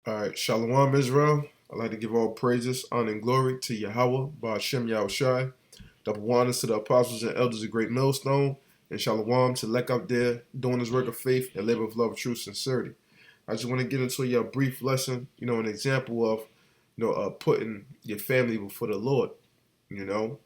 All right, Shalawam Israel. I'd like to give all praises, honor, and glory to Yahawah, YAHAWASHI. Double honors to the apostles and elders of Great Millstone, and Shalawam to Lek out there doing his work of faith and labor of love, truth, sincerity. I just want to get into a brief lesson, an example of, putting your family before the Lord, you know.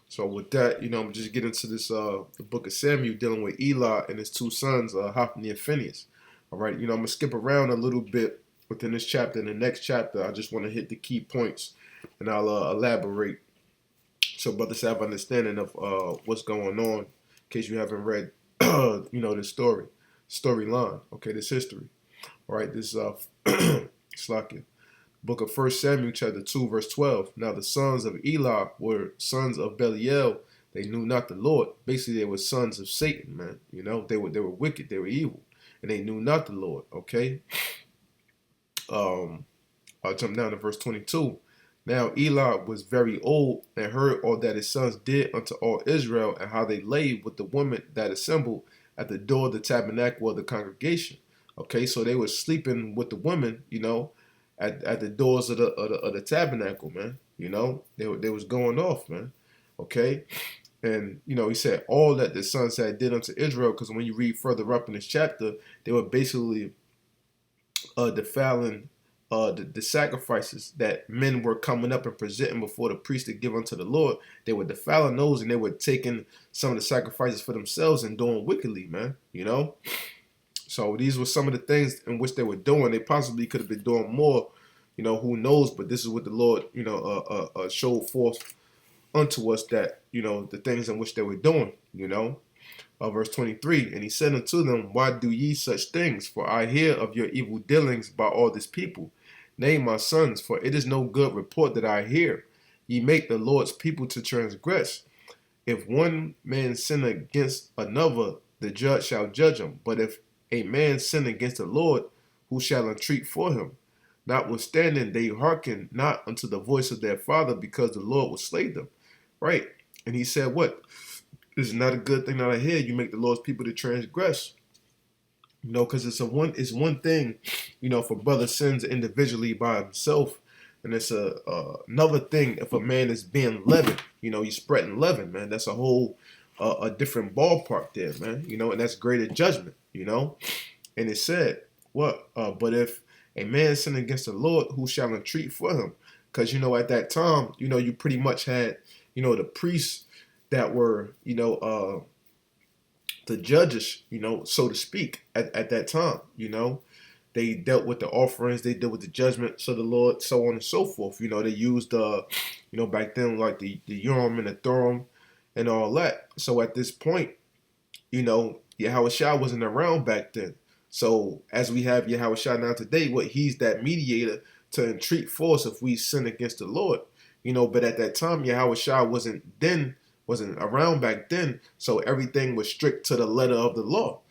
So with that, I'm just get into this, the book of Samuel dealing with Eli and his two sons, Hophni and Phinehas. All right, I'm gonna skip around a little bit within this chapter. In the next chapter, I just want to hit the key points, and I'll elaborate so brothers have understanding of what's going on. In case you haven't read, the storyline. Okay, this history. All right, this Slakia. Book of 1 Samuel chapter 2 verse 12. Now the sons of Eli were sons of Belial. They knew not the Lord. Basically, they were sons of Satan, man. They were wicked, they were evil, and they knew not the Lord. Okay. I'll jump down to verse 22. Now Eli was very old and heard all that his sons did unto all Israel, and how they lay with the women that assembled at the door of the tabernacle of the congregation. Okay, so they were sleeping with the women, at the doors of the tabernacle, man. They was going off, man. Okay, and he said all that the sons had did unto Israel, because when you read further up in this chapter, they were basically defiling the sacrifices that men were coming up and presenting before the priest to give unto the Lord. They were defiling those, and they were taking some of the sacrifices for themselves and doing wickedly, man. So these were some of the things in which they were doing. They possibly could have been doing more, who knows? But this is what the Lord, showed forth unto us, that, the things in which they were doing, verse 23, and he said unto them, why do ye such things? For I hear of your evil dealings by all this people. Nay, my sons, for it is no good report that I hear. Ye make the Lord's people to transgress. If one man sin against another, the judge shall judge him. But if a man sin against the Lord, who shall entreat for him? Notwithstanding, they hearken not unto the voice of their father, because the Lord will slay them. Right? And he said, what? This is not a good thing that I hear. You make the Lord's people to transgress. Because it's one thing, for brother sins individually by himself. And it's another thing if a man is being leavened, he's spreading leaven, man. That's a whole a different ballpark there, man. And that's greater judgment, And it said, what? But if a man sin against the Lord, who shall entreat for him? Because, at that time, you pretty much had, the priests that were, the judges, so to speak, at that time, They dealt with the offerings, they dealt with the judgment, so the Lord, so on and so forth. They used, back then, like the Urim and the Thummim and all that. So at this point, Yahawashi wasn't around back then. So as we have Yahawashi now today, he's that mediator to entreat for us if we sin against the Lord. But at that time, Yahawashi wasn't around back then, so everything was strict to the letter of the law,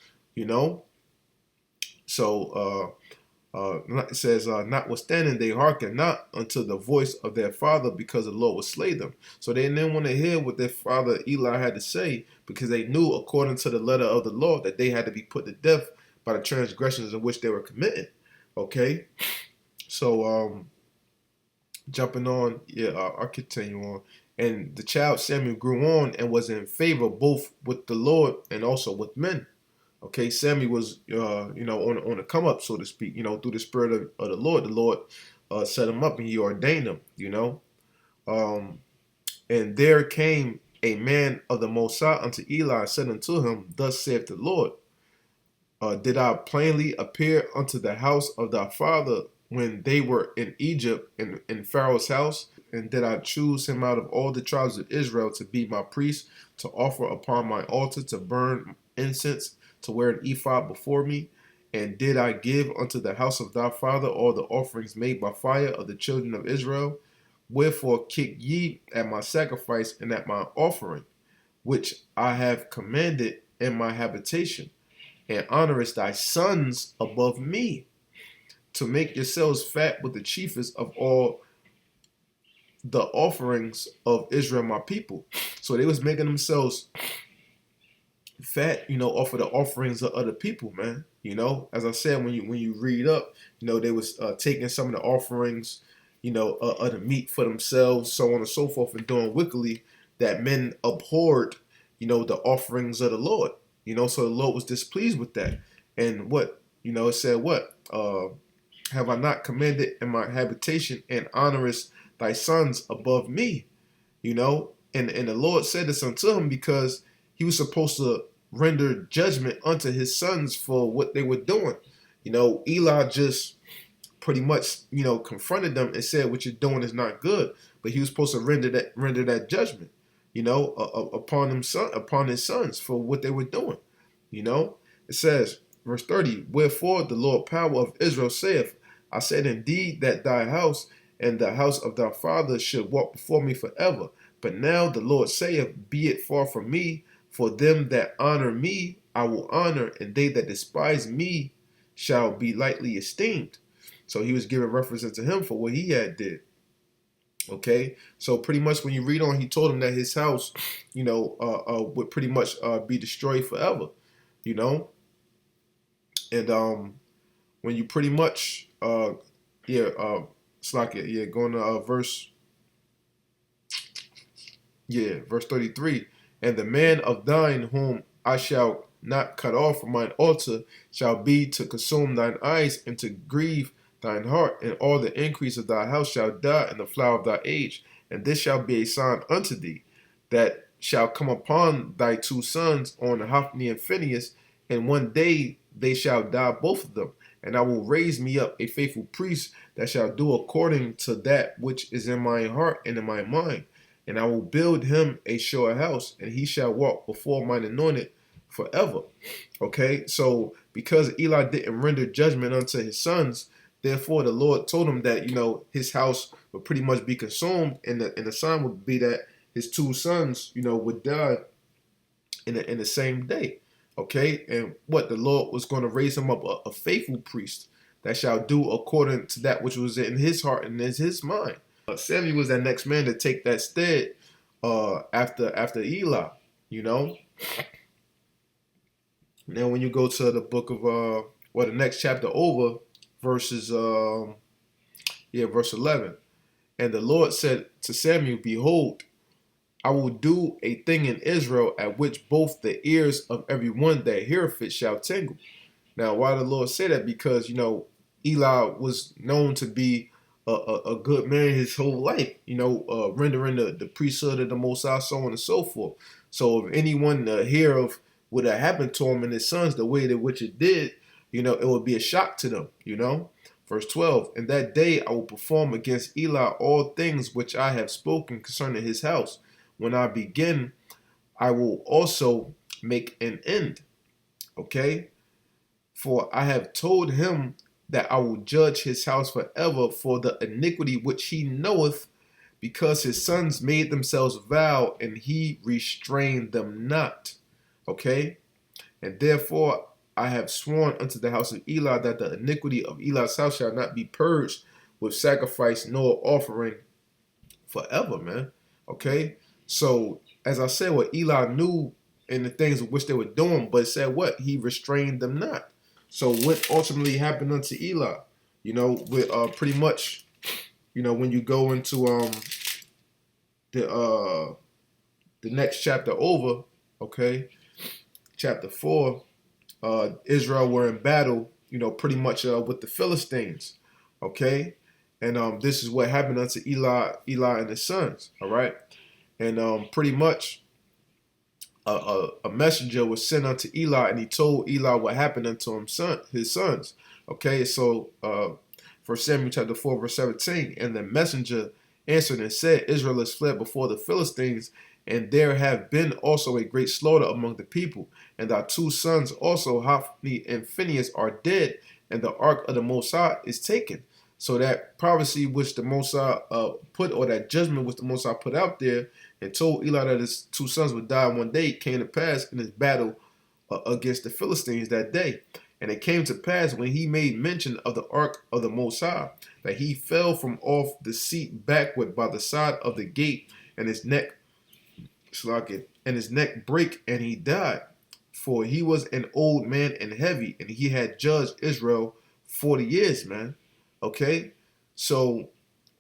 So it says, notwithstanding, they hearken not unto the voice of their father, because the Lord will slay them. So they didn't want to hear what their father Eli had to say, because they knew, according to the letter of the law, that they had to be put to death by the transgressions in which they were committing. Okay, so jumping on, I'll continue on. And the child Samuel grew on and was in favor both with the Lord and also with men. Okay, Samuel was, on the come up, so to speak, through the spirit of the Lord. The Lord set him up and he ordained him, And there came a man of the Most High unto Eli and said unto him, thus saith the Lord, did I plainly appear unto the house of thy father when they were in Egypt, in Pharaoh's house? And did I choose him out of all the tribes of Israel to be my priest, to offer upon my altar, to burn incense, to wear an ephod before me? And did I give unto the house of thy father all the offerings made by fire of the children of Israel? Wherefore kick ye at my sacrifice and at my offering, which I have commanded in my habitation, and honorest thy sons above me, to make yourselves fat with the chiefest of all the offerings of Israel, my people. So they was making themselves fat, off of the offerings of other people, man. As I said, when you read up, they was taking some of the offerings, of the meat for themselves, so on and so forth, and doing wickedly, that men abhorred, the offerings of the Lord. So the Lord was displeased with that. And what, it said what? Have I not commanded in my habitation, and honorest thy sons above me? And the Lord said this unto him because he was supposed to render judgment unto his sons for what they were doing. Eli just pretty much, confronted them and said, what you're doing is not good. But he was supposed to render that judgment, upon his sons for what they were doing. It says, verse 30, wherefore the Lord power of Israel saith, I said indeed that thy house and the house of thy father should walk before me forever. But now the Lord saith, be it far from me, for them that honor me I will honor, and they that despise me shall be lightly esteemed. So he was giving reference to him for what he had did. Okay, so pretty much when you read on, he told him that his house, would pretty much be destroyed forever, and when you pretty much, it's like it, going to verse 33, and the man of thine whom I shall not cut off from mine altar shall be to consume thine eyes and to grieve thine heart, and all the increase of thy house shall die in the flower of thy age. And this shall be a sign unto thee, that shall come upon thy two sons, on Hophni and Phinehas, and one day they shall die both of them. And I will raise me up a faithful priest that shall do according to that which is in my heart and in my mind. And I will build him a sure house, and he shall walk before mine anointed forever. Okay, so because Eli didn't render judgment unto his sons, therefore the Lord told him that, his house would pretty much be consumed, and the sign would be that his two sons, would die in the same day. Okay, and what the Lord was going to raise him up a faithful priest that shall do according to that which was in his heart and in his mind. Samuel was that next man to take that stead after Eli. Now when you go to the book of the next chapter over, verses verse 11, and the Lord said to Samuel, behold, I will do a thing in Israel at which both the ears of every one that heareth it shall tingle. Now, why the Lord say that? Because, Eli was known to be a good man his whole life, rendering the priesthood of the Most High, so on and so forth. So if anyone hear of what had happened to him and his sons, the way that which it did, it would be a shock to them, Verse 12, and that day I will perform against Eli all things which I have spoken concerning his house. When I begin, I will also make an end. Okay? For I have told him that I will judge his house forever for the iniquity which he knoweth, because his sons made themselves vow, and he restrained them not. Okay? And therefore I have sworn unto the house of Eli that the iniquity of Eli's house shall not be purged with sacrifice nor offering forever, man. Okay? So, as I said, what Eli knew in the things which they were doing, but it said what? He restrained them not. So what ultimately happened unto Eli? With pretty much, when you go into the next chapter over, okay, chapter 4, Israel were in battle, pretty much with the Philistines, okay, and this is what happened unto Eli and his sons, all right, and pretty much a messenger was sent unto Eli, and he told Eli what happened unto his sons. Okay, so 1 Samuel chapter 4, verse 17, and the messenger answered and said, Israel is fled before the Philistines, and there have been also a great slaughter among the people. And thy two sons also, Hophni and Phinehas, are dead, and the ark of the Most High is taken. So that prophecy which the Most High put, or that judgment which the Most High put out there, and told Eli that his two sons would die one day, came to pass in his battle against the Philistines that day. And it came to pass when he made mention of the ark of the Most High, that he fell from off the seat backward by the side of the gate, and his neck brake, and he died. For he was an old man and heavy, and he had judged Israel 40 years, man. Okay? So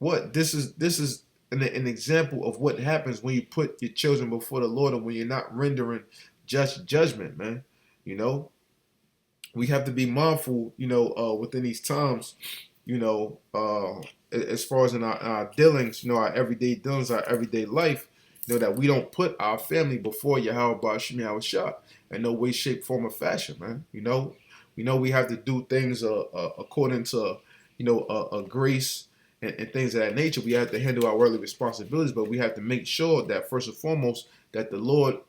what? This is an example of what happens when you put your children before the Lord and when you're not rendering just judgment, man. You know, we have to be mindful, within these times, as far as in our dealings, our everyday dealings, our everyday life, that we don't put our family before YAHAWASHI, YAHAWASHI in no way, shape, form, or fashion, man. We have to do things according to, a grace and things of that nature. We have to handle our worldly responsibilities, but we have to make sure that first and foremost that the Lord,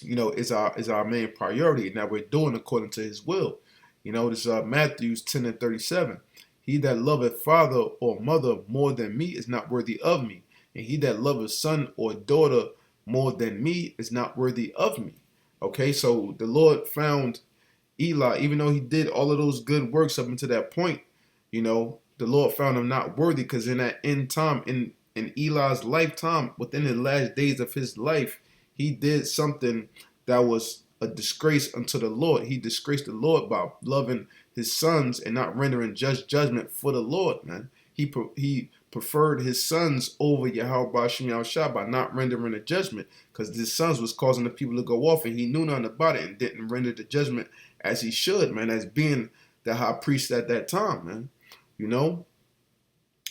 is our main priority, and that we're doing according to His will. This is Matthew 10:37. He that loveth father or mother more than me is not worthy of me, and he that loveth son or daughter more than me is not worthy of me. Okay, so the Lord found Eli, even though he did all of those good works up until that point, the Lord found him not worthy, because in that end time, in Eli's lifetime, within the last days of his life, he did something that was a disgrace unto the Lord. He disgraced the Lord by loving his sons and not rendering just judgment for the Lord, man. He preferred his sons over YAHAWASHI, YAHAWASHI by not rendering a judgment, because his sons was causing the people to go off, and he knew nothing about it and didn't render the judgment as he should, man, as being the high priest at that time, man.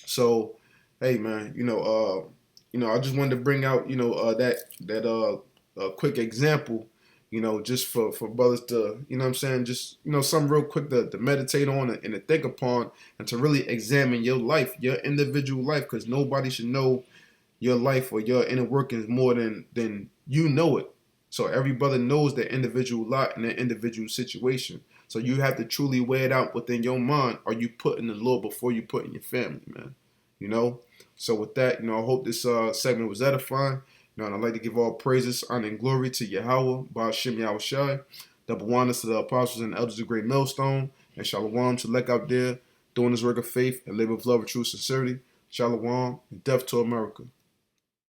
So, hey, man, I just wanted to bring out, that quick example, just for brothers to, just, something real quick to meditate on and to think upon, and to really examine your life, your individual life, because nobody should know your life or your inner workings more than you know it. So every brother knows their individual lot and their individual situation. So you have to truly weigh it out within your mind. Are you putting the Lord before you putting your family, man? So with that, I hope this segment was edifying. And I'd like to give all praises, honor, and glory to Yahweh, Ba'ashim Yahushai, double honors to the apostles and elders of Great Millstone, and Shalawam to Lek out there, doing this work of faith and labor of love and true sincerity. Shalawam, and death to America.